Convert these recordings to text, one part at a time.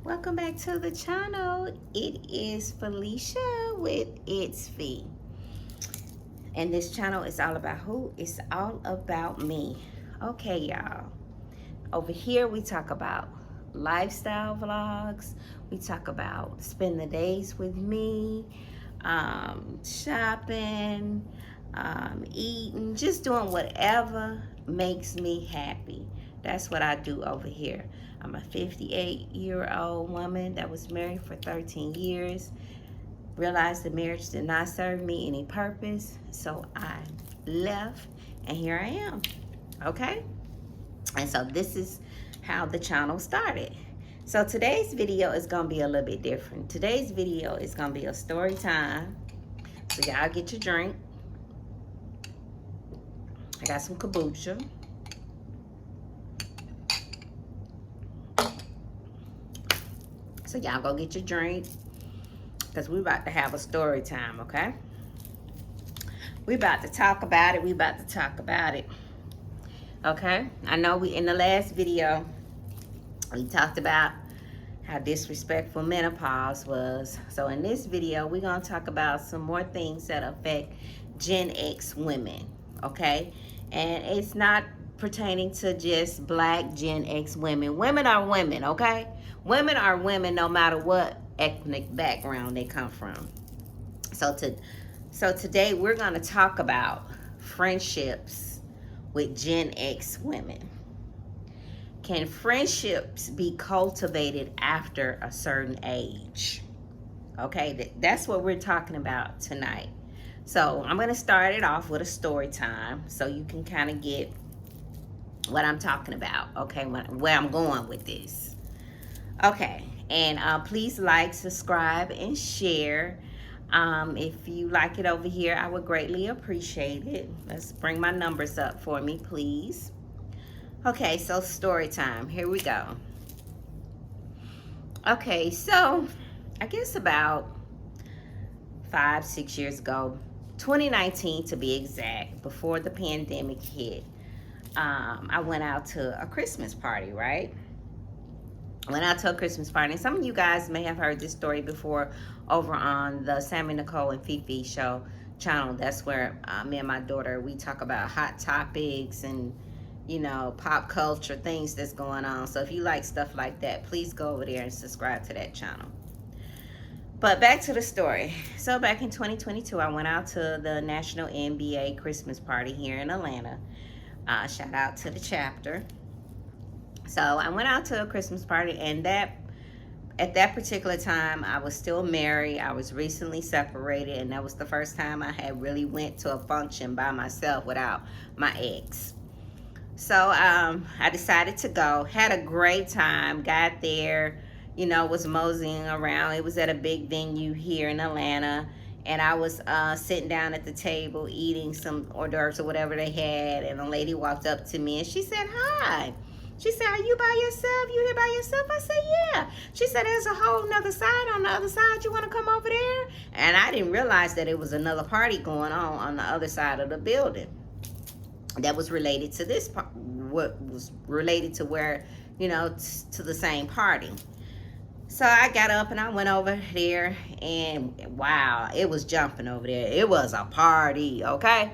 Welcome back to the channel. It is Felicia with It's V. And this channel is all about who? It's all about me. Okay, y'all. Over here we talk about lifestyle vlogs. We talk about spend the days with me, shopping, eating, just doing whatever makes me happy. That's what I do over here. I'm a 58-year-old woman that was married for 13 years. Realized the marriage did not serve me any purpose, so I left, and here I am. Okay? And so this is how the channel started. So today's video is going to be a little bit different. Today's video is going to be a story time. So y'all get your drink. I got some kombucha. So y'all go get your drink, because we're about to have a story time, okay? We about to talk about it. Okay? I know in the last video, we talked about how disrespectful menopause was. So in this video, we're going to talk about some more things that affect Gen X women, okay? And it's not pertaining to just black Gen X women. Women are women, okay? Women are women no matter what ethnic background they come from. So today we're going to talk about friendships with Gen X women. Can friendships be cultivated after a certain age? Okay, that's what we're talking about tonight. So I'm going to start it off with a story time so you can kind of get what I'm talking about, okay, where I'm going with this. Okay, and please like, subscribe, and share. If you like it over here, I would greatly appreciate it. Let's bring my numbers up for me, please. Okay, so story time. Here we go. Okay, so I guess about 5-6 years ago, 2019 to be exact, before the pandemic hit, I went out to a Christmas party, right? Went out to a Christmas party. And some of you guys may have heard this story before over on the Sammy Nicole and Fifi show channel. That's where me and my daughter, we talk about hot topics and, you know, pop culture, things that's going on. So if you like stuff like that, please go over there and subscribe to that channel. But back to the story. So back in 2022, I went out to the National NBA Christmas party here in Atlanta. Shout out to the chapter. So I went out to a Christmas party, and at that particular time, I was still married. I was recently separated, and that was the first time I had really went to a function by myself without my ex. So I decided to go. Had a great time. Got there, you know, was moseying around. It was at a big venue here in Atlanta. And I was sitting down at the table eating some hors d'oeuvres or whatever they had. And a lady walked up to me and she said, "Hi." She said, "Are you by yourself? You here by yourself?" I said, "Yeah." She said, "There's a whole nother side on the other side. You want to come over there?" And I didn't realize that it was another party going on the other side of the building that was related to this part, what was related to where, you know, to the same party. So I got up and I went over there, and wow, it was jumping over there. It was a party, okay?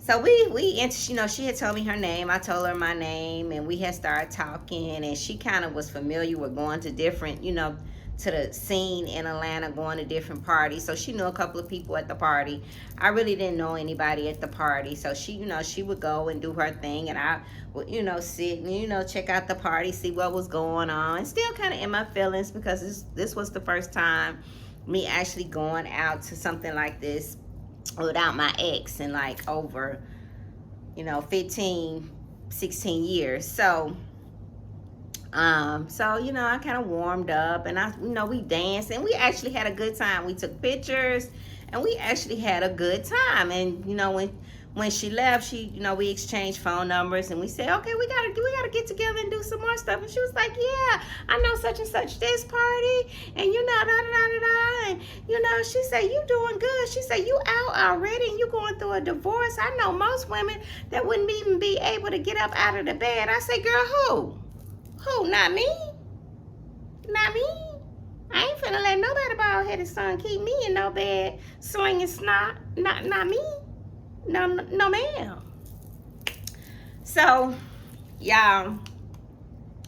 So we you know, she had told me her name. I told her my name, and we had started talking, and she kind of was familiar with going to different, you know, to the scene in Atlanta, going to different parties. So she knew a couple of people at the party. I really didn't know anybody at the party. So she, you know, she would go and do her thing, and I would, you know, sit and, you know, check out the party, see what was going on, and still kind of in my feelings because this was the first time me actually going out to something like this without my ex in like over, you know, 15, 16 years. So you know, I kind of warmed up, and you know, we danced, and we actually had a good time. We took pictures, and we actually had a good time. And you know, when she left, you know, we exchanged phone numbers, and we said, "Okay, we gotta get together and do some more stuff." And she was like, "Yeah, I know such and such this party, and you know, da da da da da." And you know, she said, "You doing good." She said, "You out already, and you going through a divorce. I know most women that wouldn't even be able to get up out of the bed." I said, "Girl, who? Who? Not me." Not me. I ain't finna let nobody bald-headed son keep me in no bed slinging snot. Not me. No, ma'am. So, y'all,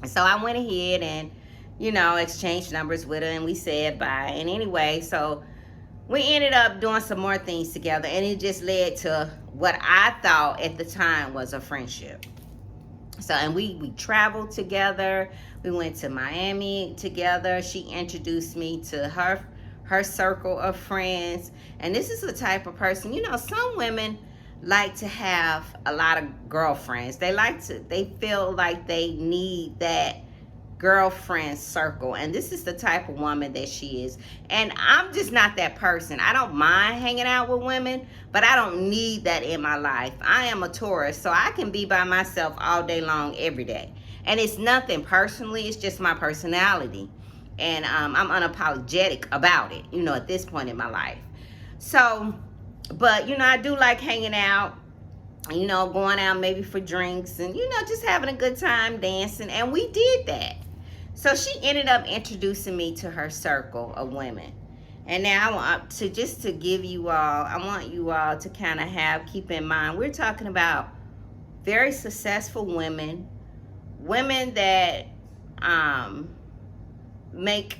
so I went ahead and, exchanged numbers with her, and we said bye. And anyway, so we ended up doing some more things together, and it just led to what I thought at the time was a friendship. So, and we traveled together. We went to Miami together. She introduced me to her circle of friends. And this is the type of person, some women like to have a lot of girlfriends. They feel like they need that girlfriend circle, and this is the type of woman that she is. And I'm just not that person. I don't mind hanging out with women, but I don't need that in my life. I am a Taurus, so I can be by myself all day long every day, and it's nothing personally, it's just my personality. And I'm unapologetic about it, at this point in my life. So, but I do like hanging out, going out maybe for drinks and just having a good time dancing, and we did that. So she ended up introducing me to her circle of women. And now I want to give you all, I want you all to kind of keep in mind, we're talking about very successful women that make,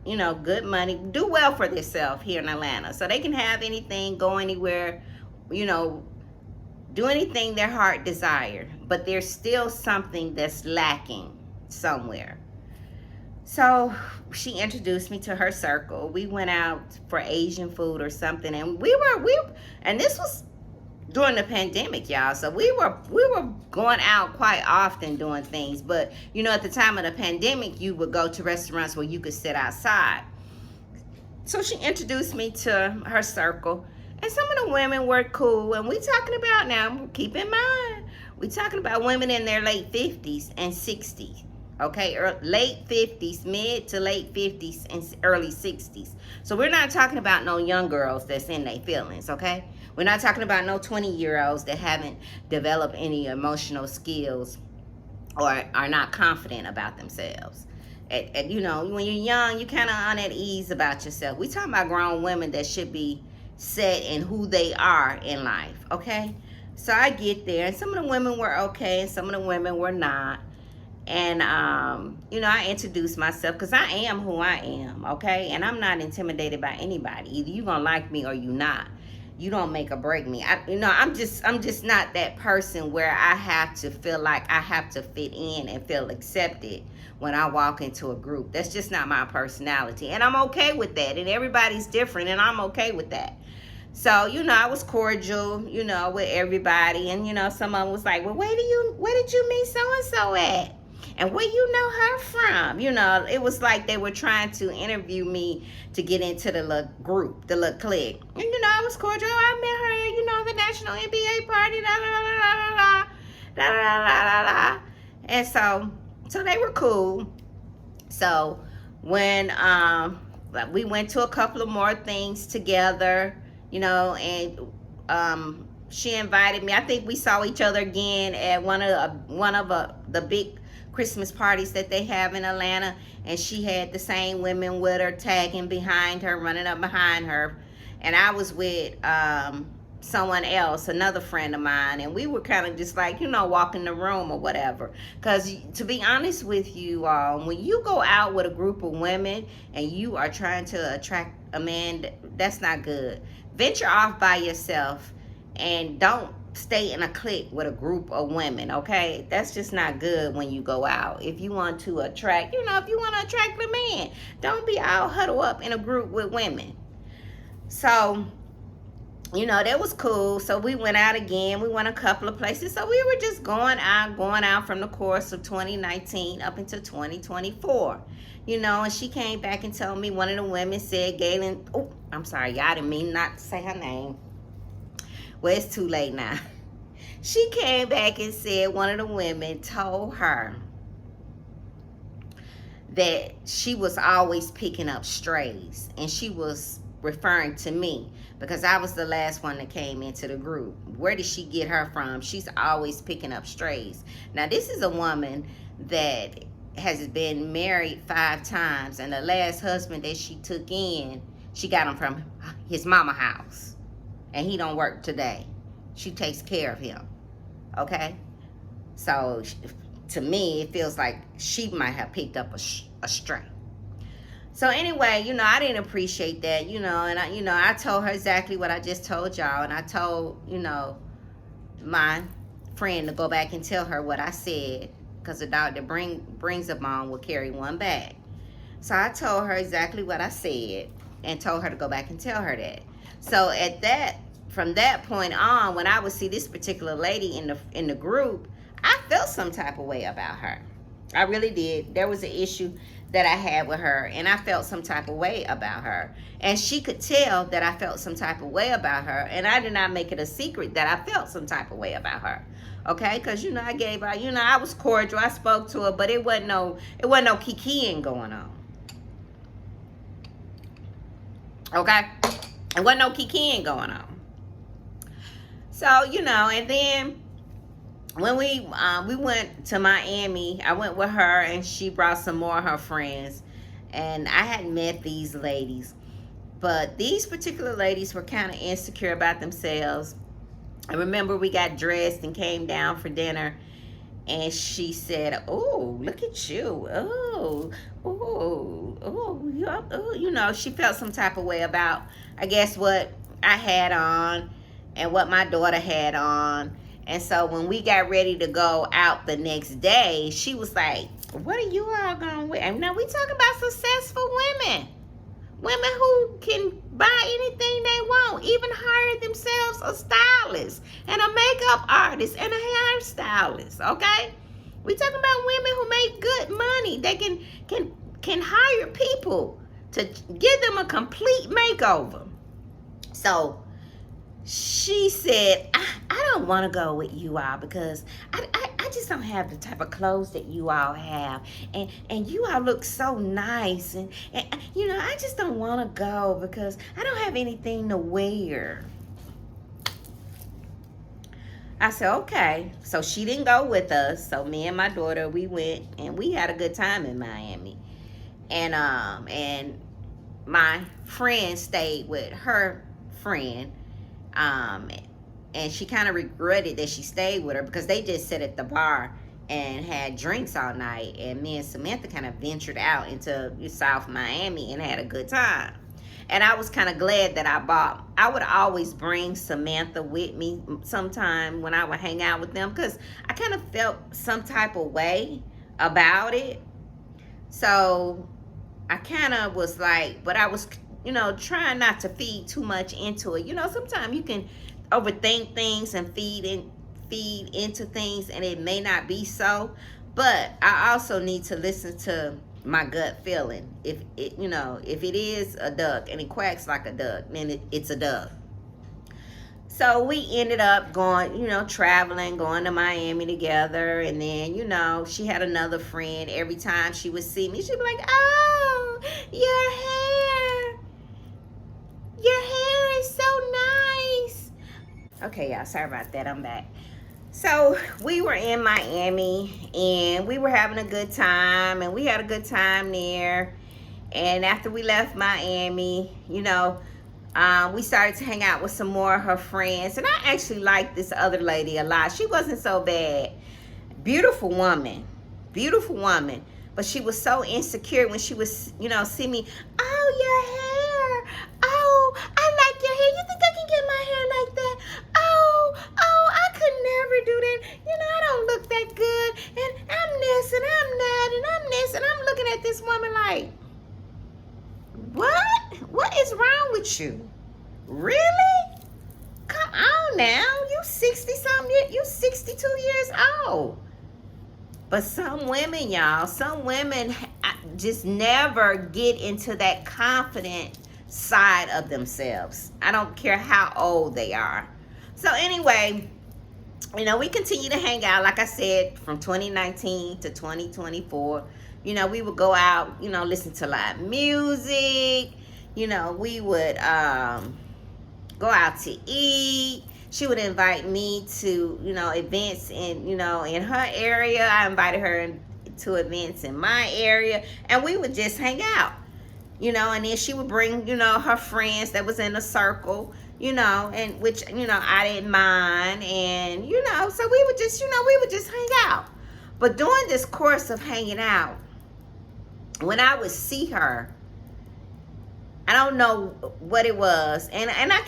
good money, do well for themselves here in Atlanta. So they can have anything, go anywhere, do anything their heart desired, but there's still something that's lacking somewhere. So she introduced me to her circle. We went out for Asian food or something, and and this was during the pandemic, y'all. So we were going out quite often doing things. But at the time of the pandemic, you would go to restaurants where you could sit outside. So she introduced me to her circle, and some of the women were cool. And we talking about, now keep in mind, we talking about women in their late 50s and 60s. Okay, late 50s, mid to late 50s, and early 60s. So we're not talking about no young girls that's in their feelings, okay? We're not talking about no 20-year-olds that haven't developed any emotional skills or are not confident about themselves. And when you're young, you kind of on at ease about yourself. We talking about grown women that should be set in who they are in life, okay? So I get there, and some of the women were okay, and some of the women were not. And, I introduced myself because I am who I am, okay? And I'm not intimidated by anybody. Either you gonna like me or you not. You don't make or break me. I'm just not that person where I have to feel like I have to fit in and feel accepted when I walk into a group. That's just not my personality. And I'm okay with that. And everybody's different, and I'm okay with that. So, I was cordial, with everybody. And, some of them was like, well, where did you meet so-and-so at? And where you know her from? It was like they were trying to interview me to get into the little group, the little clique. And, I was cordial. I met her, the National NBA party, da da da da da da da da da. And so they were cool. So when we went to a couple of more things together, and she invited me. I think we saw each other again at one of the big Christmas parties that they have in Atlanta, and she had the same women with her, tagging behind her, running up behind her. And I was with someone else, another friend of mine, and we were kind of just like, walking the room or whatever. Because to be honest with you all, when you go out with a group of women and you are trying to attract a man, that's not good. Venture off by yourself and don't stay in a clique with a group of women, okay? That's just not good when you go out. If you want to attract, if you want to attract a man, don't be all huddled up in a group with women. So, that was cool. So we went out again. We went a couple of places. So we were just going out from the course of 2019 up into 2024. And she came back and told me, one of the women said, Galen, oh, I'm sorry, y'all, I didn't mean not to say her name. Well, it's too late now. She came back and said one of the women told her that she was always picking up strays, and she was referring to me because I was the last one that came into the group. Where did she get her from? She's always picking up strays. Now, this is a woman that has been married 5 times, and the last husband that she took in, she got him from his mama house, and he don't work today. She takes care of him. Okay, so to me, it feels like she might have picked up a stray. So anyway, I didn't appreciate that, and I told her exactly what I just told y'all, and I told, my friend to go back and tell her what I said, because the dog that brings a bone will carry one bag. So I told her exactly what I said and told her to go back and tell her that. So from that point on, when I would see this particular lady in the group, I felt some type of way about her. I really did. There was an issue that I had with her, and I felt some type of way about her. And she could tell that I felt some type of way about her, and I did not make it a secret that I felt some type of way about her. Okay, because I gave her, I was cordial. I spoke to her, but it wasn't no kikiing going on. Okay, it wasn't no kikiing going on. So and then when we went to Miami, I went with her, and she brought some more of her friends, and I hadn't met these ladies, but these particular ladies were kind of insecure about themselves. I remember we got dressed and came down for dinner, and she said, "Oh, look at you! She felt some type of way about, I guess, what I had on and what my daughter had on." And so when we got ready to go out the next day, she was like, "What are you all going with?" And now we talking about successful women. Women who can buy anything they want, even hire themselves a stylist and a makeup artist and a hairstylist, okay? We talking about women who make good money. They can hire people to give them a complete makeover. So she said, I don't want to go with you all because I just don't have the type of clothes that you all have. And you all look so nice. And I just don't want to go because I don't have anything to wear. I said, okay. So she didn't go with us. So me and my daughter, we went, and we had a good time in Miami. And my friend stayed with her friend. And she kind of regretted that she stayed with her because they just sat at the bar and had drinks all night. And me and Samantha kind of ventured out into South Miami and had a good time. And I was kind of glad that I would always bring Samantha with me sometime when I would hang out with them, because I kind of felt some type of way about it. So I kind of was like, but I was, trying not to feed too much into it. Sometimes you can overthink things and feed into things, and it may not be so. But I also need to listen to my gut feeling. If it is a duck and it quacks like a duck, then it's a duck. So we ended up going, traveling, going to Miami together. And then, she had another friend. Every time she would see me, she'd be like, "Oh, your hair is so nice." Okay, y'all, sorry about that. I'm back. So we were in Miami, and we were having a good time, and we had a good time there. And after we left Miami, we started to hang out with some more of her friends. And I actually liked this other lady a lot. She wasn't so bad. Beautiful woman. But she was so insecure when she was, see me. "Oh, your hair. Oh, I like your hair. You think I can get my hair like that? Oh, I could never do that. I don't look that good. And I'm this and I'm that and I'm this." And I'm looking at this woman like, what is wrong with you? Really? Come on now. You 60-something, you 62 years old. But some women, y'all, just never get into that confident side of themselves. I don't care how old they are. So anyway, we continue to hang out, like I said, from 2019 to 2024. We would go out, listen to live music. We would go out to eat. She would invite me to, events in her area. I invited her to events in my area, and we would just hang out, and then she would bring, her friends that was in a circle, and which, I didn't mind. And, so we would just hang out. But during this course of hanging out, when I would see her, I don't know what it was. And I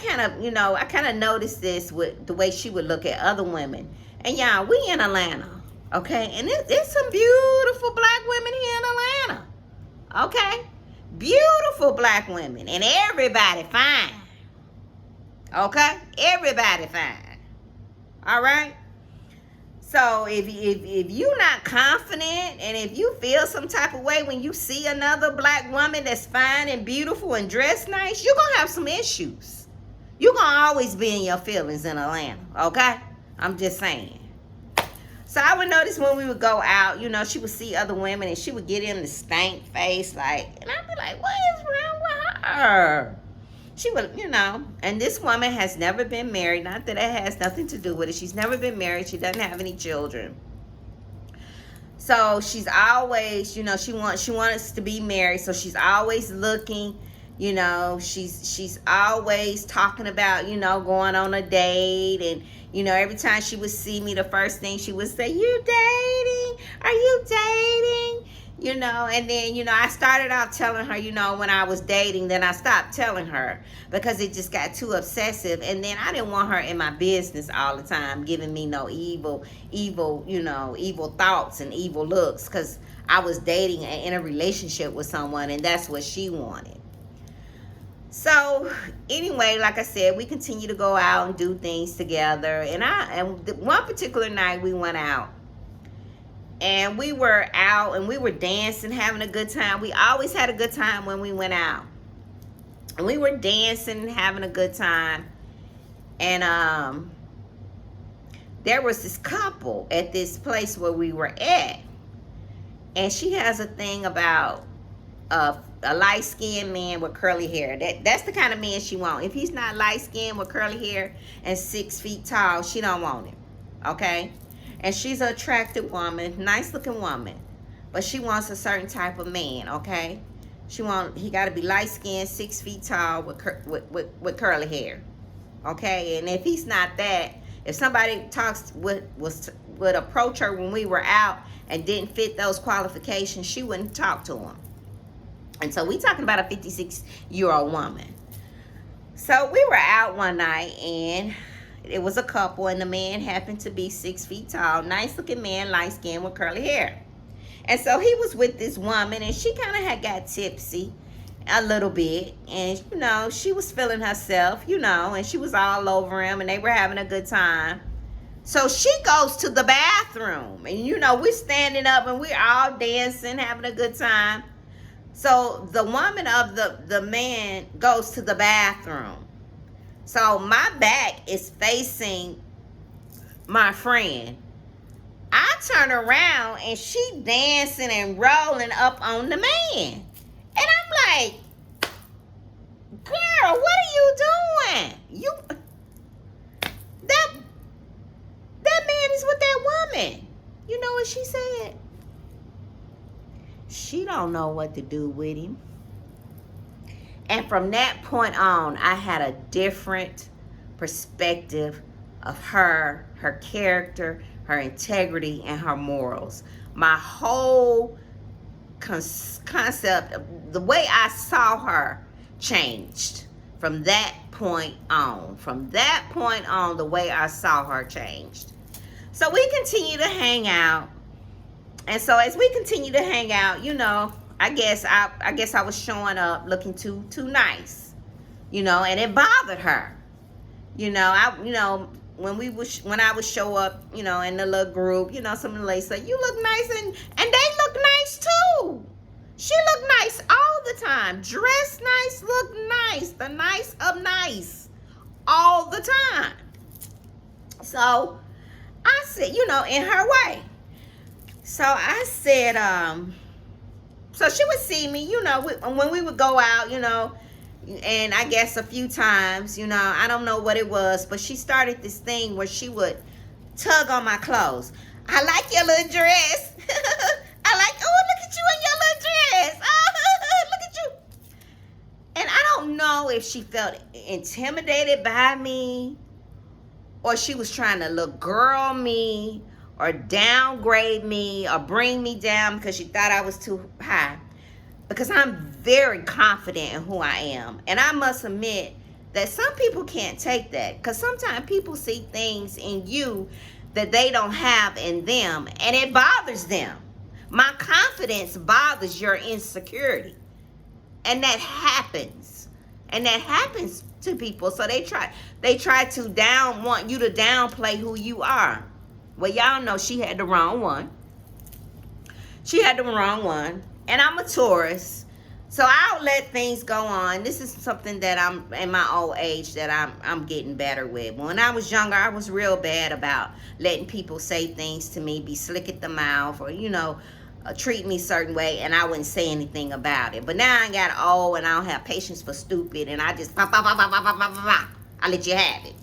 kind of noticed this with the way she would look at other women. And y'all, we in Atlanta, okay? And there's some beautiful black women here in Atlanta, okay? Beautiful black women. And everybody fine, okay? Everybody fine, all right? So if you're not confident, and if you feel some type of way when you see another black woman that's fine and beautiful and dressed nice, you're going to have some issues. You're going to always be in your feelings in Atlanta, okay? I'm just saying. So I would notice when we would go out, she would see other women and she would get in the stank face, and I'd be like, what is wrong with her? She would, and this woman has never been married. Not that it has nothing to do with it. She's never been married. She doesn't have any children. So she's always, she wants to be married. So she's always looking, she's always talking about, going on a date. And, every time she would see me, the first thing she would say, you dating? Are you dating? And then, I started out telling her, when I was dating, then I stopped telling her because it just got too obsessive. And then I didn't want her in my business all the time, giving me no evil thoughts and evil looks, because I was dating and in a relationship with someone, and that's what she wanted. So anyway, like I said, we continue to go out and do things together. And one particular night we went out. And we were out and we were dancing, having a good time. We always had a good time when we went out. And we were dancing and having a good time. And there was this couple at this place where we were at. And she has a thing about a light-skinned man with curly hair. That's the kind of man she wants. If he's not light-skinned with curly hair and 6 feet tall, she don't want him. Okay? And she's an attractive woman, nice looking woman, but she wants a certain type of man, okay? He got to be light skinned, 6 feet tall, with curly hair, okay? And if he's not that, if somebody would approach her when we were out and didn't fit those qualifications, she wouldn't talk to him. And so we talking about a 56-year-old woman. So we were out one night, and it was a couple, and the man happened to be 6 feet tall, nice looking man, light skin with curly hair. And so he was with this woman, and she kind of had got tipsy a little bit, and she was feeling herself, and she was all over him, and they were having a good time. So she goes to the bathroom, and we're standing up and we're all dancing, having a good time. So the woman of the man goes to the bathroom. So my back is facing my friend. I turn around and she dancing and rolling up on the man. And I'm like, girl, what are you doing? That man is with that woman. You know what she said? She don't know what to do with him. And from that point on, I had a different perspective of her character, her integrity, and her morals. My whole concept, the way I saw her, changed from that point on. From that point on, the way I saw her changed. So we continue to hang out. And so as we continue to hang out, I guess I was showing up looking too nice, and it bothered her. When I would show up, in the little group, some of the ladies say, you look nice, and they look nice too. She looked nice all the time, dressed nice, looked nice, the nice of nice, all the time. So I said, in her way. So I said, so she would see me, when we would go out, and I guess a few times, I don't know what it was, but she started this thing where she would tug on my clothes. I like your little dress. I like, oh, look at you in your little dress. Oh, look at you. And I don't know if she felt intimidated by me, or she was trying to look girl me, or downgrade me, or bring me down because she thought I was too high. Because I'm very confident in who I am. And I must admit that some people can't take that. Because sometimes people see things in you that they don't have in them, and it bothers them. My confidence bothers your insecurity. And that happens. And that happens to people. So they try to want you to downplay who you are. Well, y'all know she had the wrong one. She had the wrong one. And I'm a Taurus. So I'll let things go on. This is something that I'm in my old age that I'm getting better with. When I was younger, I was real bad about letting people say things to me, be slick at the mouth, or treat me a certain way, and I wouldn't say anything about it. But now I got old, and I don't have patience for stupid, and I just I let you have it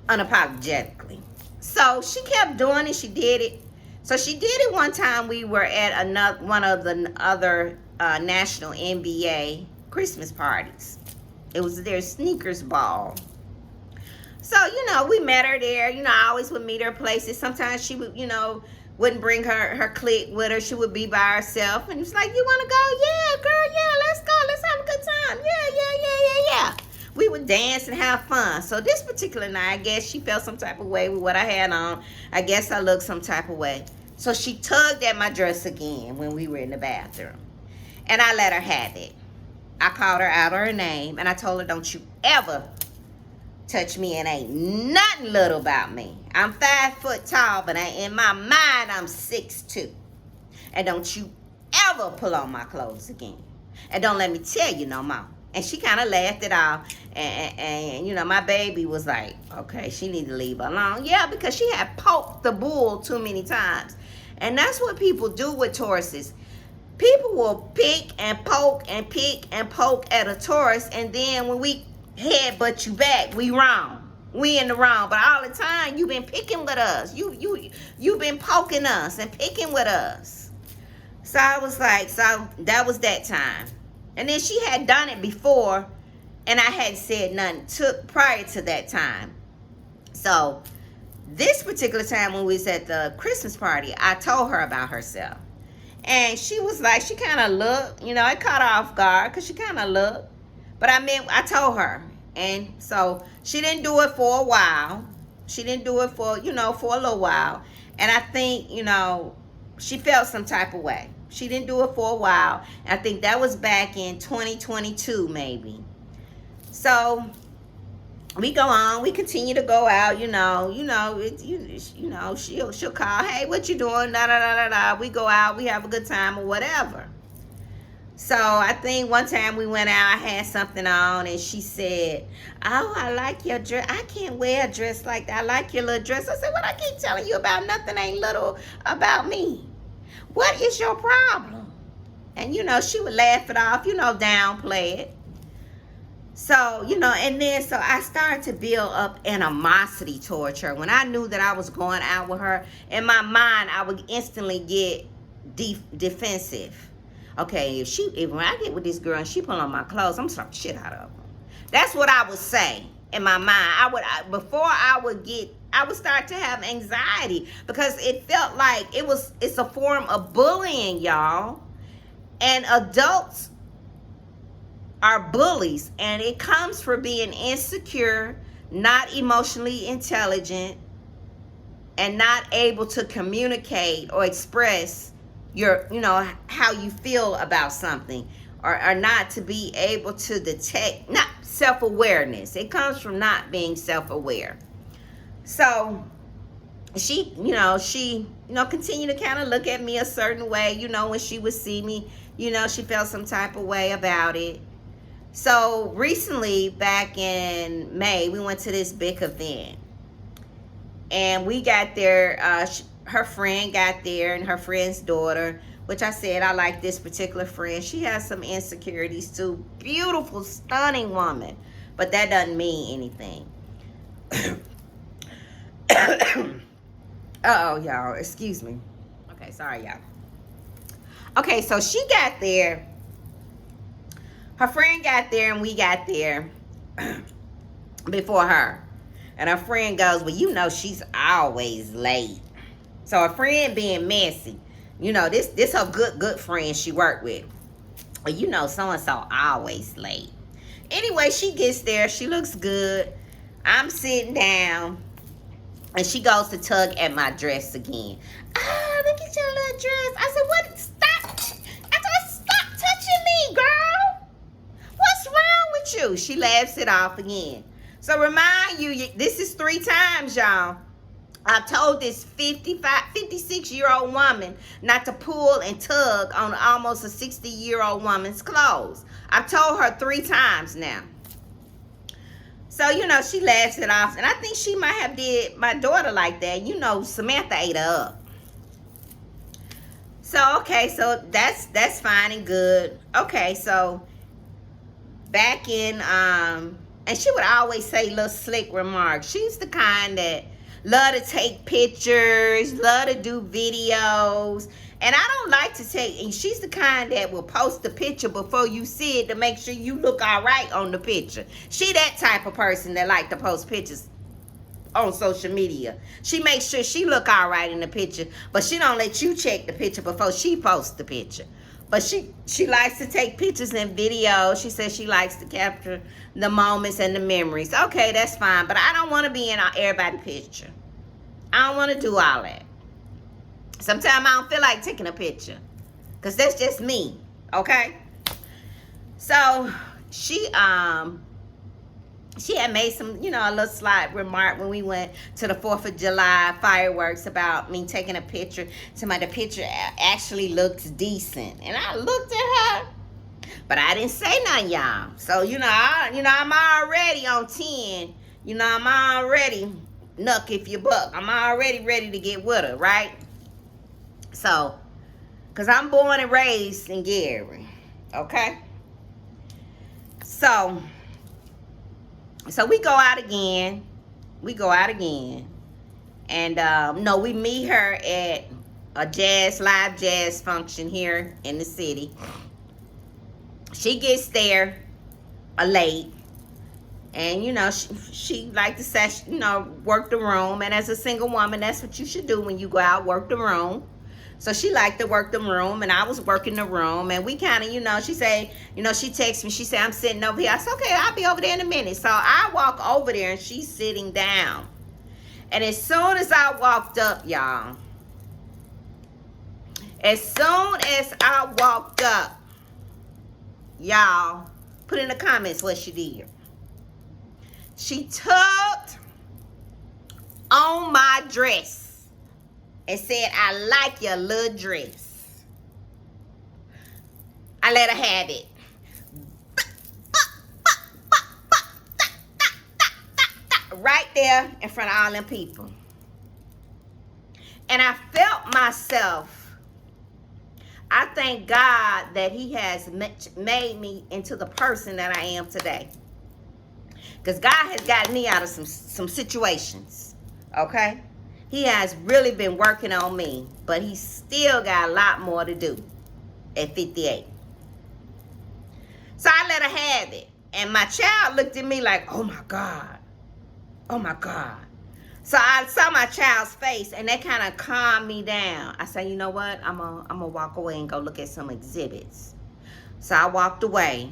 unapologetically. So she kept doing it. She did it. So she did it one time. We were at one of the other national NBA Christmas parties. It was their sneakers ball. So, we met her there. I always would meet her places. Sometimes she would, wouldn't bring her clique with her. She would be by herself. And it's like, you want to go? Yeah, girl, yeah, let's go. Let's have a good time. Yeah. We would dance and have fun. So this particular night, I guess she felt some type of way with what I had on. I guess I looked some type of way. So she tugged at my dress again when we were in the bathroom. And I let her have it. I called her out her name, and I told her, don't you ever touch me, and ain't nothing little about me. I'm 5 foot tall, but in my mind, I'm 6'2". And don't you ever pull on my clothes again. And don't let me tell you no more. And she kind of laughed it off. And my baby was like, okay, she need to leave her alone. Yeah, because she had poked the bull too many times. And that's what people do with Tauruses. People will pick and poke and pick and poke at a Taurus, and then when we headbutt you back, we wrong. We in the wrong. But all the time, you've been picking with us. You've been poking us and picking with us. So I was like, so that was that time. And then she had done it before, and I hadn't said nothing prior to that time. So this particular time when we was at the Christmas party, I told her about herself. And she was like, she kind of looked, it caught her off guard because she kind of looked. But I told her. And so she didn't do it for a while. She didn't do it for, for a little while. And I think, she felt some type of way. She didn't do it for a while. I think that was back in 2022, maybe. So we go on. We continue to go out. She'll call. Hey, what you doing? Da da da da da. We go out. We have a good time or whatever. So I think one time we went out. I had something on, and she said, "Oh, I like your dress. I can't wear a dress like that. I like your little dress." I said, "What I keep telling you about? Nothing ain't little about me. What is your problem?" And she would laugh it off. Downplay it. So, and then so I started to build up animosity towards her. When I knew that I was going out with her, in my mind, I would instantly get defensive. Okay, if when I get with this girl and she pull on my clothes, I'm slap the shit out of her. That's what I would say in my mind. Before I would start to have anxiety because it felt like it's a form of bullying, y'all. And adults are bullies, and it comes from being insecure, not emotionally intelligent, and not able to communicate or express how you feel about something, or not to be able to detect, not self-awareness. It comes from not being self-aware. So she continued to kind of look at me a certain way, when she would see me, she felt some type of way about it. So recently, back in May, we went to this big event. And we got there, her friend got there, and her friend's daughter, which I said, I like this particular friend. She has some insecurities too. Beautiful, stunning woman. But that doesn't mean anything. Uh-oh, y'all. Excuse me. Okay, sorry, y'all. Okay, so she got there. Her friend got there and we got there before her. And her friend goes, well, you know she's always late. So her friend being messy. You know, this her good friend she worked with. Well, you know, so-and-so always late. Anyway, she gets there. She looks good. I'm sitting down. And she goes to tug at my dress again. Ah, look at your little dress. I said, what? Stop. I said, stop touching me, girl. What's wrong with you? She laughs it off again. So remind you, this is 3 times, y'all. I told this 56-year-old woman not to pull and tug on almost a 60-year-old woman's clothes. I've told her 3 times now. So, you know, she laughs it off. And I think she might have did my daughter like that. You know, Samantha ate her up. So, okay, so that's fine and good. Okay, so back in, and she would always say little slick remarks. She's the kind that love to take pictures, love to do videos. And I don't like to take, and she's the kind that will post the picture before you see it to make sure you look all right on the picture. She that type of person that like to post pictures on social media. She makes sure she look all right in the picture, but she don't let you check the picture before she posts the picture. But she likes to take pictures and videos. She says she likes to capture the moments and the memories. Okay, that's fine, but I don't want to be in everybody's picture. I don't want to do all that. Sometimes I don't feel like taking a picture, because that's just me, okay? So she had made some, you know, a little slight remark when we went to the 4th of July fireworks about me taking a picture. Somebody, the picture actually looks decent. And I looked at her, but I didn't say nothing, y'all. So, I'm already on 10. You know, I'm already nuck if you buck. I'm already ready to get with her, right? So, because I'm born and raised in Gary, okay? So we go out again. And, no, we meet her at a live jazz function here in the city. She gets there late. And, you know, she like to say, you know, work the room. And as a single woman, that's what you should do when you go out, work the room. So she liked to work the room, and I was working the room, and we kind of, you know, she said, you know, she texted me, she said, I'm sitting over here. I said, okay, I'll be over there in a minute. So I walk over there, and she's sitting down. And as soon as I walked up, y'all, put in the comments what she did. She tugged on my dress and said, I like your little dress. I let her have it. Right there in front of all them people. And I felt myself. I thank God that he has made me into the person that I am today. Because God has gotten me out of some situations. Okay? He has really been working on me, but he still got a lot more to do at 58. So I let her have it. And my child looked at me like, oh my God. Oh my God. So I saw my child's face, and that kind of calmed me down. I said, you know what? I'm gonna walk away and go look at some exhibits. So I walked away,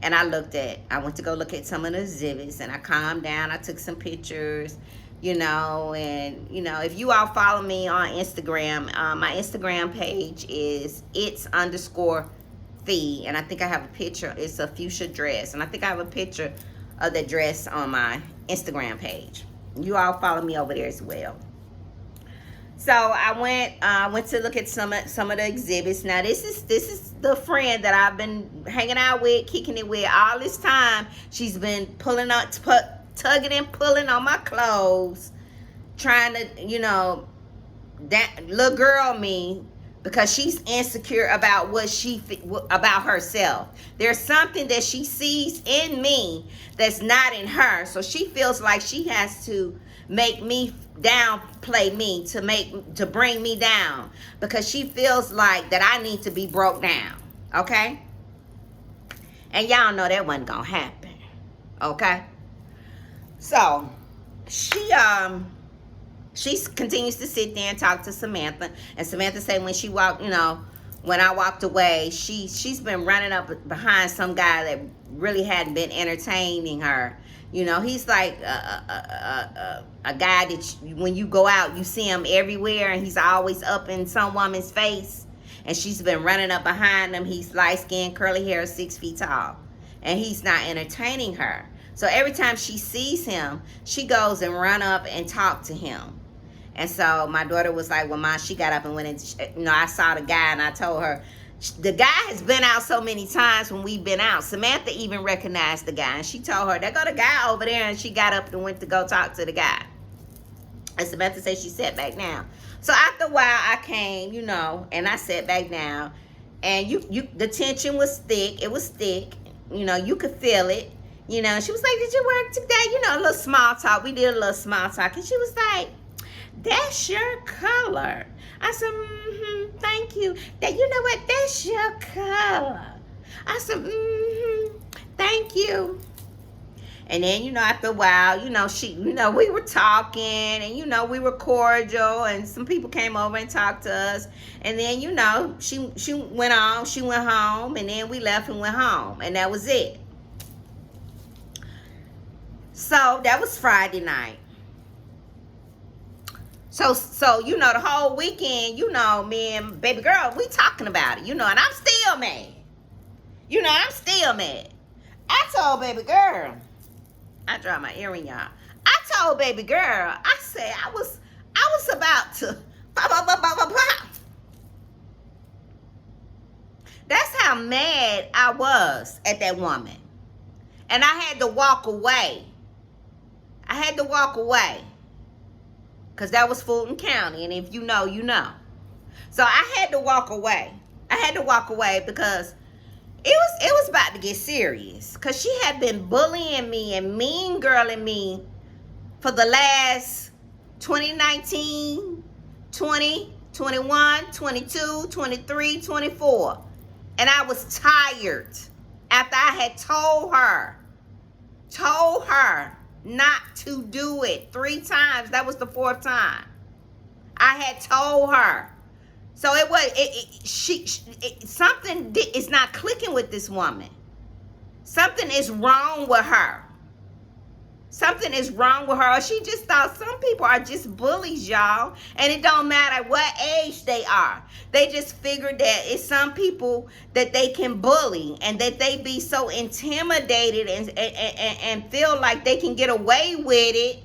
and I went to go look at some of the exhibits, and I calmed down. I took some pictures. You know, and, you know, if you all follow me on Instagram, my Instagram page is its_fee. And I think I have a picture. It's a fuchsia dress. And I think I have a picture of the dress on my Instagram page. You all follow me over there as well. So I went to look at some of the exhibits. Now, this is the friend that I've been hanging out with, kicking it with all this time. She's been tugging and pulling on my clothes, trying to, you know, that little girl me, because she's insecure about about herself. There's something that she sees in me that's not in her, so she feels like she has to make me downplay me, to bring me down, because she feels like that I need to be broke down. Okay? And y'all know that wasn't gonna happen. Okay? So she continues to sit there and talk to Samantha. And Samantha said when she walked, when I walked away, she's been running up behind some guy that really hadn't been entertaining her. He's like a guy that when you go out, you see him everywhere, and he's always up in some woman's face. And she's been running up behind him. He's light-skinned, curly hair, 6 feet tall. And he's not entertaining her. So every time she sees him, she goes and run up and talk to him. And so my daughter was like, well, Mom, she got up and went in. I saw the guy, and I told her, the guy has been out so many times when we've been out. Samantha even recognized the guy, and she told her, there go the guy over there, and she got up and went to go talk to the guy. And Samantha said she sat back down. So after a while, I came, and I sat back down, and the tension was thick. It was thick. You could feel it. She was like, did you work today? A little small talk. We did a little small talk, and she was like, that's your color. I said, thank you. You know what? That's your color. I said, thank you. And then, after a while, we were talking, and, we were cordial, and some people came over and talked to us. And then, she went on, she went home, and then we left and went home, and that was it. So that was Friday night. So the whole weekend, me and baby girl, we talking about it, and I'm still mad. I'm still mad. I told baby girl, I dropped my earring, y'all. I told baby girl, I said I was about to pop. That's how mad I was at that woman. And I had to walk away. Because that was Fulton County. And if you know, you know. So I had to walk away. Because it was about to get serious. Because she had been bullying me and mean girling me for the last 2019, 20, 21, 22, 23, 24. And I was tired after I had told her not to do it 3 times. That was the 4th time. I had told her. So it was, something is not clicking with this woman. Something is wrong with her. She just thought some people are just bullies, y'all. And it don't matter what age they are. They just figured that it's some people that they can bully, and that they be so intimidated and feel like they can get away with it,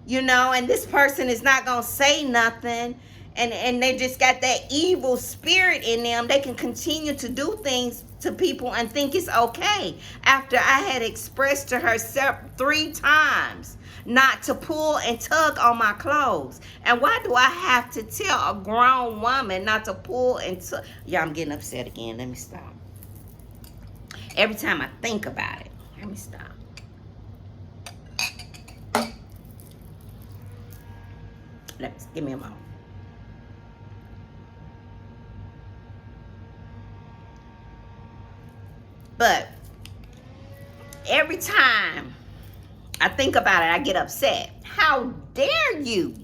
and this person is not going to say nothing. And they just got that evil spirit in them. They can continue to do things to people and think it's okay. After I had expressed to her 3 times not to pull and tug on my clothes. And why do I have to tell a grown woman not to pull and tug? Yeah, I'm getting upset again. Let me stop. Every time I think about it. Let me stop. Give me a moment. But every time I think about it, I get upset. How dare you?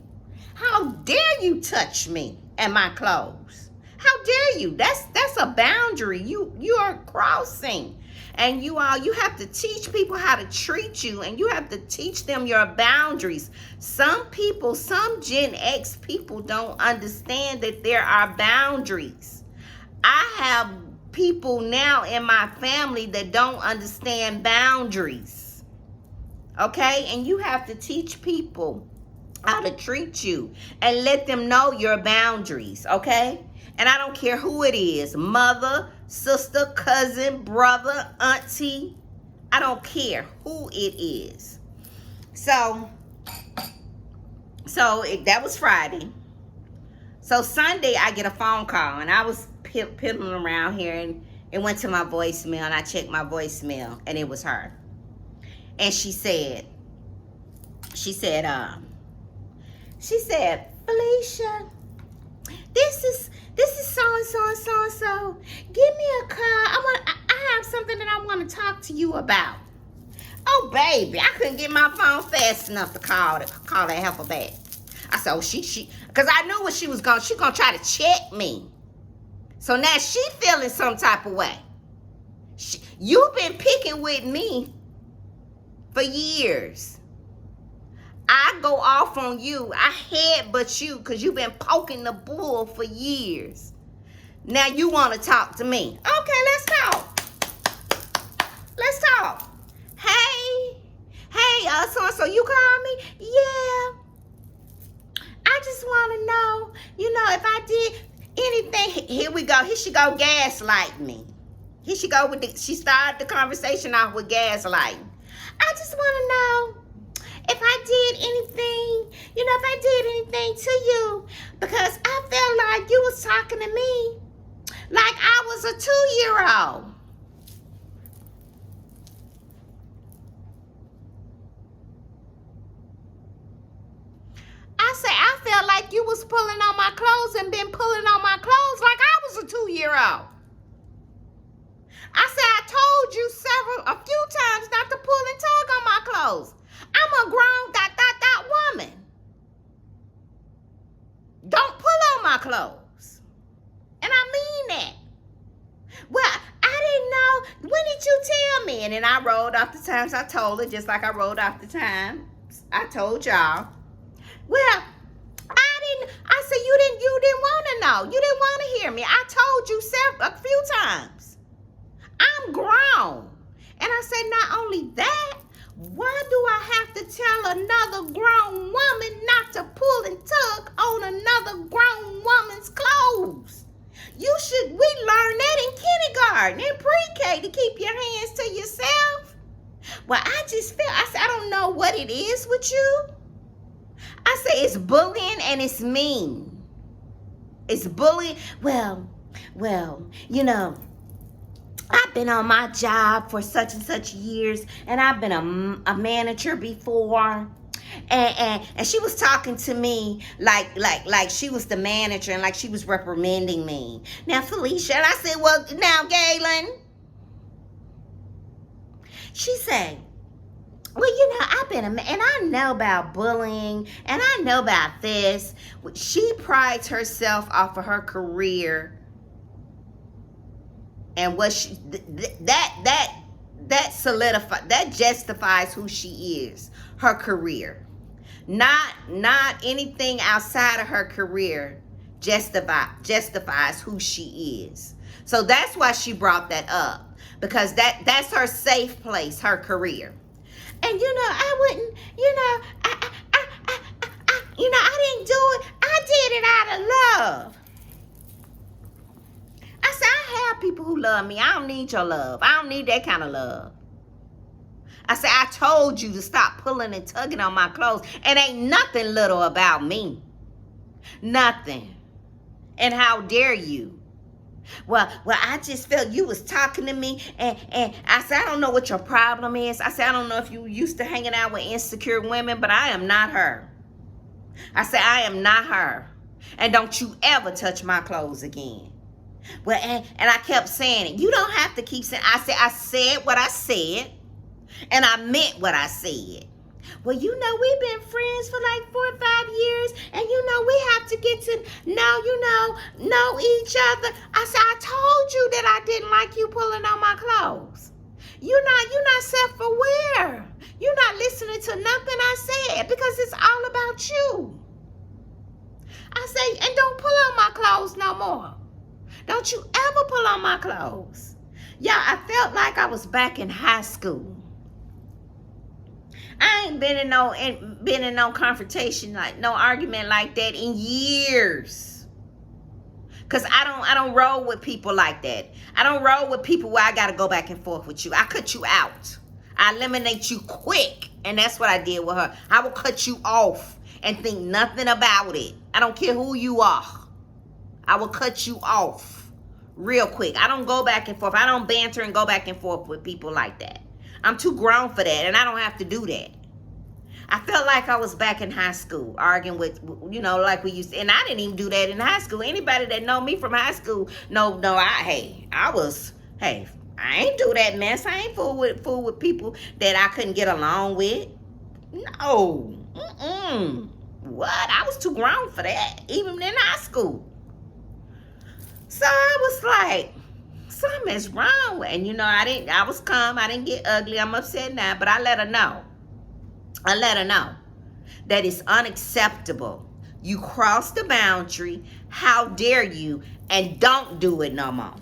How dare you touch me and my clothes? How dare you? That's a boundary. You are crossing. And you have to teach people how to treat you, and you have to teach them your boundaries. Some people, some Gen X people don't understand that there are boundaries. I have people now in my family that don't understand boundaries. Okay? And you have to teach people how to treat you and let them know your boundaries. Okay? And I don't care who it is, mother, sister, cousin, brother, auntie. I don't care who it is. So that was Friday. So Sunday I get a phone call, and I was piddling around here, and it went to my voicemail, and I checked my voicemail, and it was her. And she said, She said, Felicia, this is so and so and so and so. Give me a call. I have something that I want to talk to you about. Oh baby, I couldn't get my phone fast enough to call that heifer back. I said, oh, she, because I knew what she was going. She gonna try to check me. So now she feeling some type of way. You've been picking with me for years. I go off on you. I headbutt you because you've been poking the bull for years. Now you want to talk to me. Okay, let's talk. Let's talk. Hey, so you call me? Yeah. I just want to know, if I did anything. Here we go. Here she go gaslight me. Here she go she started the conversation off with gaslighting. I just want to know if I did anything, if I did anything to you, because I felt like you was talking to me like I was a 2-year-old. I say, I felt like you was pulling on my clothes and been pulling on my clothes like I was a 2-year-old. I said, I told you a few times not to pull and tug on my clothes. I'm a grown woman. Don't pull on my clothes. And I mean that. Well, I didn't know. When did you tell me? And then I rolled off the times I told her, just like I rolled off the times I told y'all. Well, I said, you didn't want to know. You didn't want to hear me. I told you a few times. I'm grown. And I said, not only that, why do I have to tell another grown woman not to pull and tug on another grown woman's clothes? We learn that in kindergarten, in pre-K, to keep your hands to yourself. Well, I said, I don't know what it is with you. I say it's bullying and it's mean. It's bullying. Well, I've been on my job for such and such years, and I've been a manager before. And she was talking to me like she was the manager and like she was reprimanding me. Now, Felicia, and I said, well, now, Galen. She said, well, I've been and I know about bullying, and I know about this. She prides herself off of her career, and what that justifies who she is, her career. Not anything outside of her career justifies who she is. So that's why she brought that up, because that's her safe place, her career. And I wouldn't, I didn't do it. I did it out of love. I said, I have people who love me. I don't need your love. I don't need that kind of love. I said, I told you to stop pulling and tugging on my clothes. And ain't nothing little about me. Nothing. And how dare you? Well, I just felt you was talking to me, and I said, I don't know what your problem is. I said, I don't know if you used to hanging out with insecure women, but I am not her. I said, I am not her. And don't you ever touch my clothes again. Well, and I kept saying it. You don't have to keep saying. I said what I said, and I meant what I said. Well, we've been friends for like 4 or 5 years, and we have to get to know each other. I said, I told you that I didn't like you pulling on my clothes. You're not self-aware. You're not listening to nothing I said, because it's all about you. I say, and don't pull on my clothes no more. Don't you ever pull on my clothes. Yeah, I felt like I was back in high school. I ain't been in no confrontation, like no argument like that in years. Cause I don't roll with people like that. I don't roll with people where I gotta go back and forth with you. I cut you out. I eliminate you quick. And that's what I did with her. I will cut you off and think nothing about it. I don't care who you are. I will cut you off real quick. I don't go back and forth. I don't banter and go back and forth with people like that. I'm too grown for that, and I don't have to do that. I felt like I was back in high school arguing with, like we used to, and I didn't even do that in high school. Anybody that know me from high school, I ain't do that mess. I ain't fool with people that I couldn't get along with. No. What? I was too grown for that, even in high school. So I was like, something's wrong. And I was calm. I didn't get ugly. I'm upset now, but I let her know. That it's unacceptable. You crossed the boundary. How dare you? And don't do it no more.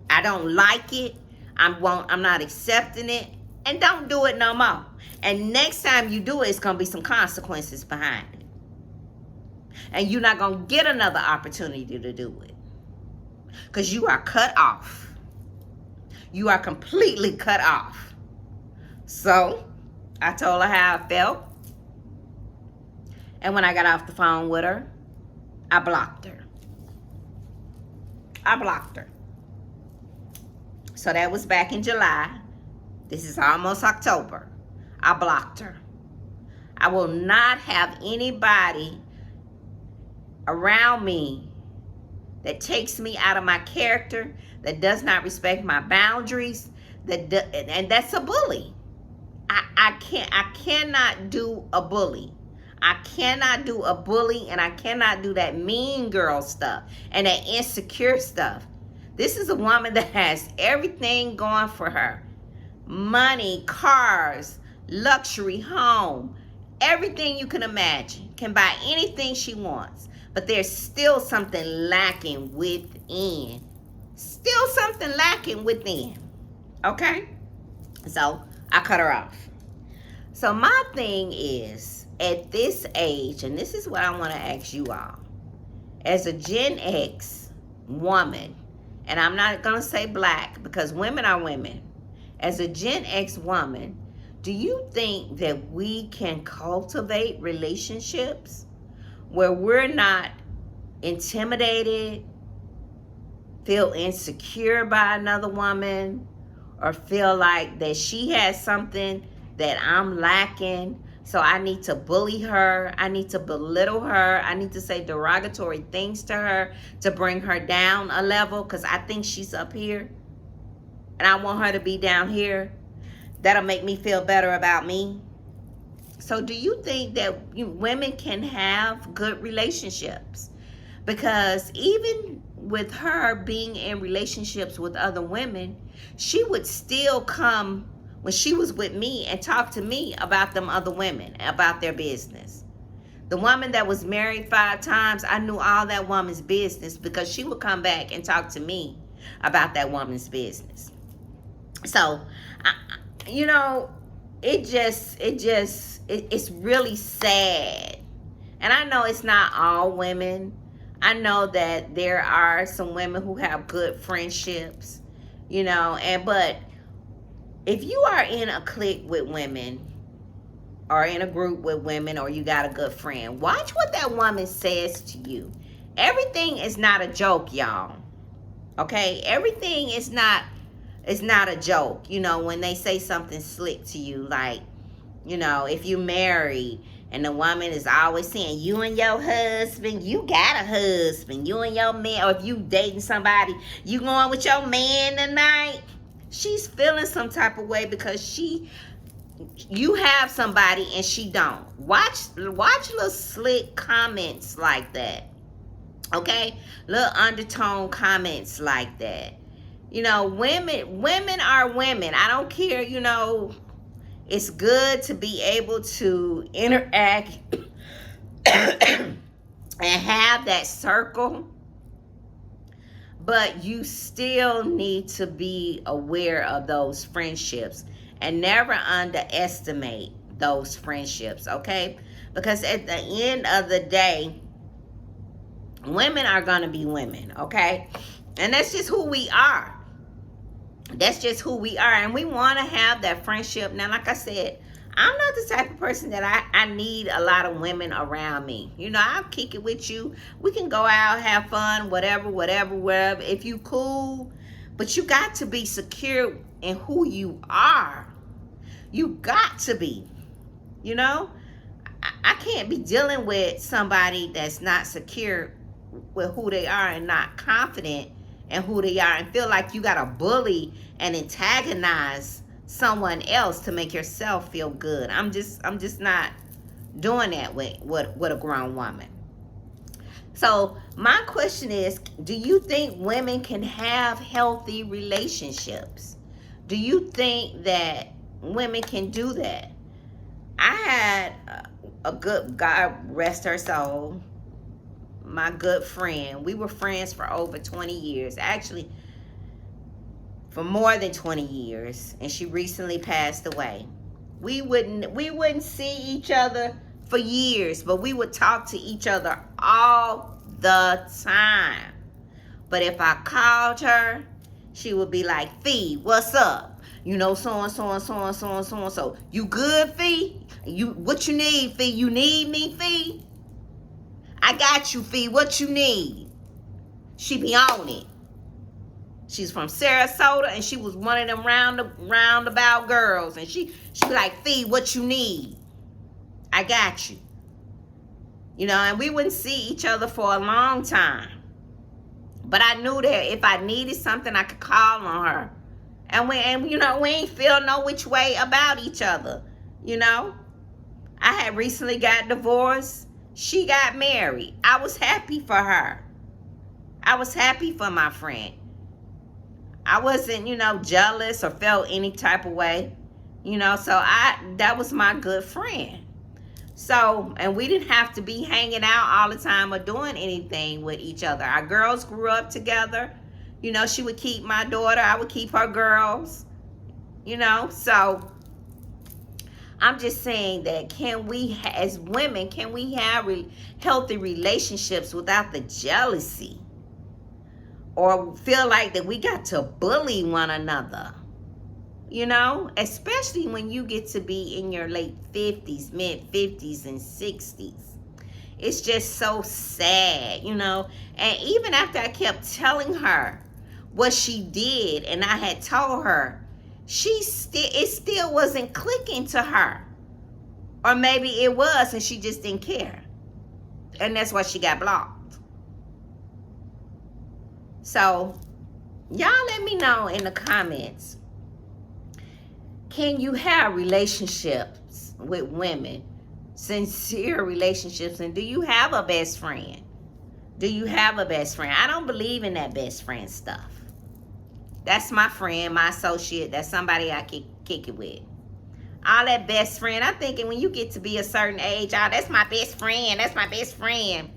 I don't like it. I'm not accepting it. And don't do it no more. And next time you do it, it's going to be some consequences behind it. And you're not going to get another opportunity to do it. Because you are cut off. You are completely cut off. So, I told her how I felt. And when I got off the phone with her, I blocked her. So that was back in July. This is almost October. I blocked her. I will not have anybody around me that takes me out of my character, that does not respect my boundaries, and that's a bully. I cannot do a bully. I cannot do a bully, and I cannot do that mean girl stuff and that insecure stuff. This is a woman that has everything going for her. Money, cars, luxury home, everything you can imagine. Can buy anything she wants. But there's still something lacking within. Okay? So, I cut her off. So, my thing is, at this age, and this is what I want to ask you all. As a Gen X woman, and I'm not going to say black because women are women. As a Gen X woman, do you think that we can cultivate relationships where we're not intimidated, feel insecure by another woman, or feel like that she has something that I'm lacking, so I need to bully her, I need to belittle her, I need to say derogatory things to her to bring her down a level because I think she's up here and I want her to be down here? That'll make me feel better about me. So do you think that women can have good relationships? Because even with her being in relationships with other women, she would still come when she was with me and talk to me about them other women, about their business. The woman that was married 5 times, I knew all that woman's business because she would come back and talk to me about that woman's business. So, it's really sad. And I know it's not all women. I know that there are some women who have good friendships, but if you are in a clique with women or in a group with women or you got a good friend, watch what that woman says to you. Everything is not a joke, y'all. Okay? Everything is not a joke. When they say something slick to you, like, if you married and the woman is always saying, you and your husband, you got a husband, you and your man, or if you dating somebody, you going with your man tonight, she's feeling some type of way because you have somebody and she don't. Watch little slick comments like that. Okay? Little undertone comments like that. Women are women. I don't care, it's good to be able to interact and have that circle, but you still need to be aware of those friendships and never underestimate those friendships, okay? Because at the end of the day, women are going to be women, okay? And that's just who we are. That's just who we are, and we want to have that friendship. Now, like I said, I'm not the type of person that I need a lot of women around me. I'll kick it with you. We can go out, have fun, whatever. If you cool, but you got to be secure in who you are. You got to be, I can't be dealing with somebody that's not secure with who they are and not confident in who they are, and feel like you got to bully and antagonize someone else to make yourself feel good. I'm just not doing that with a grown woman. So my question is, do you think women can have healthy relationships? Do you think that women can do that? I had a good, God rest her soul, my good friend. We were friends for over 20 years. Actually, for more than 20 years. And she recently passed away. We wouldn't see each other for years, but we would talk to each other all the time. But if I called her, she would be like, Fee, what's up? You know, so and so and so and so and so and so. You good, Fee? What you need, Fee? You need me, Fee? I got you, Fee. What you need? She be on it. She's from Sarasota, and she was one of them roundabout girls. And she be like, Fee, what you need? I got you. You know, and we wouldn't see each other for a long time. But I knew that if I needed something, I could call on her. And you know, we ain't feel no which way about each other. You know, I had recently got divorced. She got married. I was happy for her. I was happy for my friend. I wasn't, you know, jealous or felt any type of way. You know, so that was my good friend. So, and we didn't have to be hanging out all the time or doing anything with each other. Our girls grew up together. You know, she would keep my daughter. I would keep her girls. You know, so I'm just saying that can we, as women, can we have healthy relationships without the jealousy? Or feel like that we got to bully one another? You know, especially when you get to be in your late 50s, mid 50s and 60s. It's just so sad, you know. And even after I kept telling her what she did, and I had told her, it still wasn't clicking to her. Or maybe it was and she just didn't care. And that's why she got blocked. So, y'all let me know in the comments. Can you have relationships with women? Sincere relationships? And do you have a best friend? Do you have a best friend? I don't believe in that best friend stuff. That's my friend, my associate. That's somebody I kick it with. All that best friend. I'm thinking when you get to be a certain age, oh, that's my best friend. That's my best friend.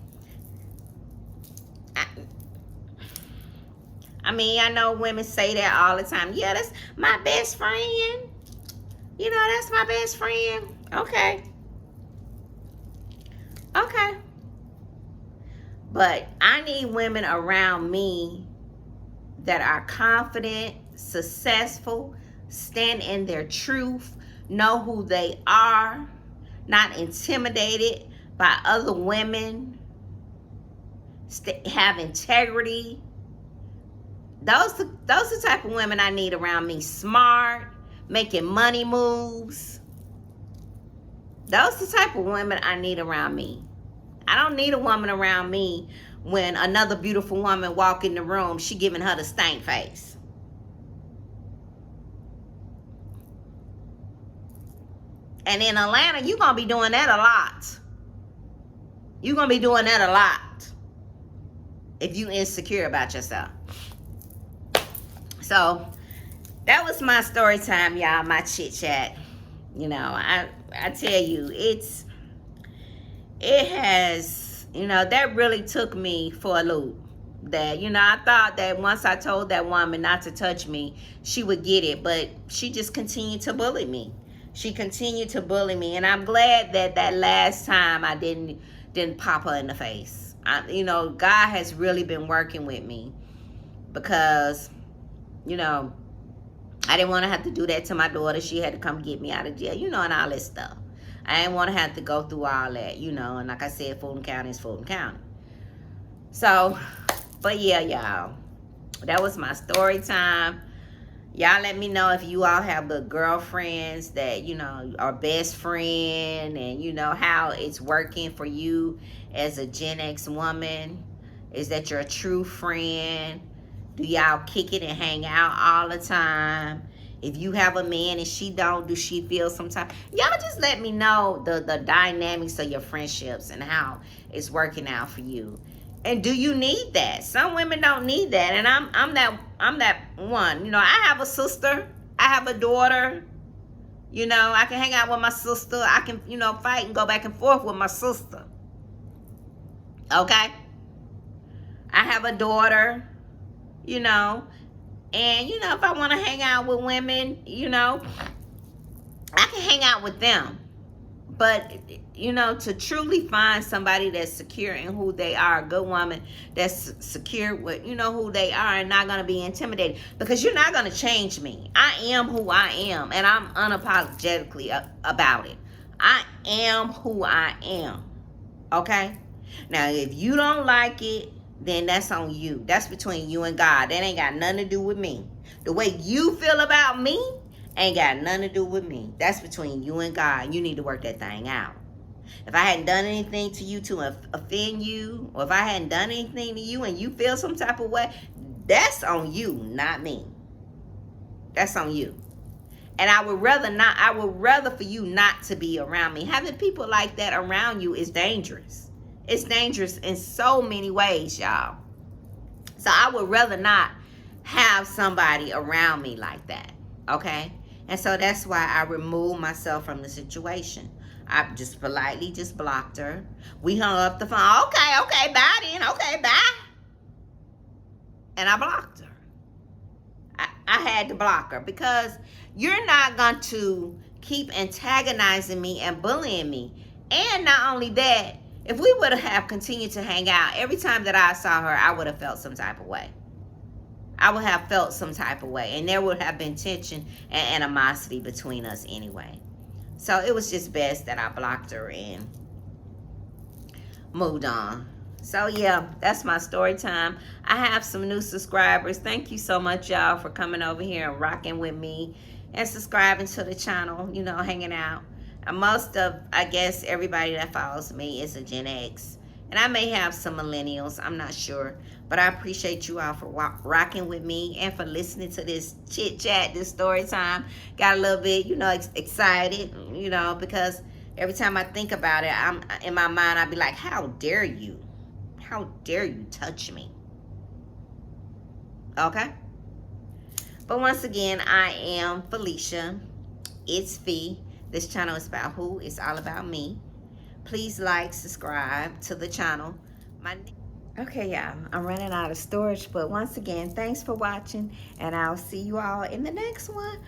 I mean, I know women say that all the time. Yeah, that's my best friend. You know, that's my best friend. Okay. Okay. But I need women around me that are confident, successful, stand in their truth, know who they are, not intimidated by other women, have integrity. Those are the type of women I need around me. Smart, making money moves. Those are the type of women I need around me. I don't need a woman around me when another beautiful woman walk in the room, she giving her the stank face. And in Atlanta, you're going to be doing that a lot. You're going to be doing that a lot if you insecure about yourself. So, that was my story time, y'all, my chit chat. You know, I tell you, it has, you know, that really took me for a loop. That, you know, I thought that once I told that woman not to touch me, she would get it, but she just continued to bully me. She continued to bully me, and I'm glad that last time I didn't pop her in the face. You know, God has really been working with me because, you know, I didn't want to have to do that to my daughter. She had to come get me out of jail, you know, and all that stuff. I didn't want to have to go through all that, you know, and like I said, Fulton County is Fulton County. So, but yeah, y'all, that was my story time. Y'all let me know if you all have the girlfriends that, you know, are best friend, and you know how it's working for you as a Gen X woman. Is that your true friend? Do y'all kick it and hang out all the time? If you have a man and she don't, do she feel sometimes? Y'all just let me know the dynamics of your friendships and how it's working out for you. And do you need that? Some women don't need that, and I'm that one. You know, I have a sister, I have a daughter. You know, I can hang out with my sister. I can, you know, fight and go back and forth with my sister. Okay? I have a daughter, you know, and you know, if I want to hang out with women, you know, I can hang out with them. But you know, to truly find somebody that's secure in who they are, a good woman that's secure with, you know, who they are, and not going to be intimidated, because you're not going to change me. I am who I am, and I'm unapologetically about it. I am who I am. Okay? Now, if you don't like it, then that's on you. That's between you and God. That ain't got nothing to do with me. The way you feel about me ain't got nothing to do with me. That's between you and God. You need to work that thing out. If I hadn't done anything to you to offend you, or if I hadn't done anything to you and you feel some type of way, that's on you, not me. That's on you. And I would rather for you not to be around me. Having people like that around you is dangerous. It's dangerous in so many ways, y'all. So I would rather not have somebody around me like that. Okay? And so that's why I removed myself from the situation. I just politely just blocked her. We hung up the phone. Okay, bye then. Okay, bye. And I blocked her. I had to block her, because you're not going to keep antagonizing me and bullying me. And not only that, if we would have continued to hang out, every time that I saw her, I would have felt some type of way. I would have felt some type of way. And there would have been tension and animosity between us anyway. So it was just best that I blocked her and moved on. So yeah, that's my story time. I have some new subscribers. Thank you so much, y'all, for coming over here and rocking with me and subscribing to the channel, you know, hanging out. And most of, I guess, everybody that follows me is a Gen X. And I may have some millennials, I'm not sure. But I appreciate you all for rocking with me and for listening to this chit chat, this story time. Got a little bit, you know, excited, you know, because every time I think about it, I'm in my mind, I'd be like, how dare you? How dare you touch me? Okay? But once again, I am Felicia. It's Fee. This channel is about who? It's all about me. Please like, subscribe to the channel. Okay, y'all, I'm running out of storage, but once again, thanks for watching, and I'll see you all in the next one.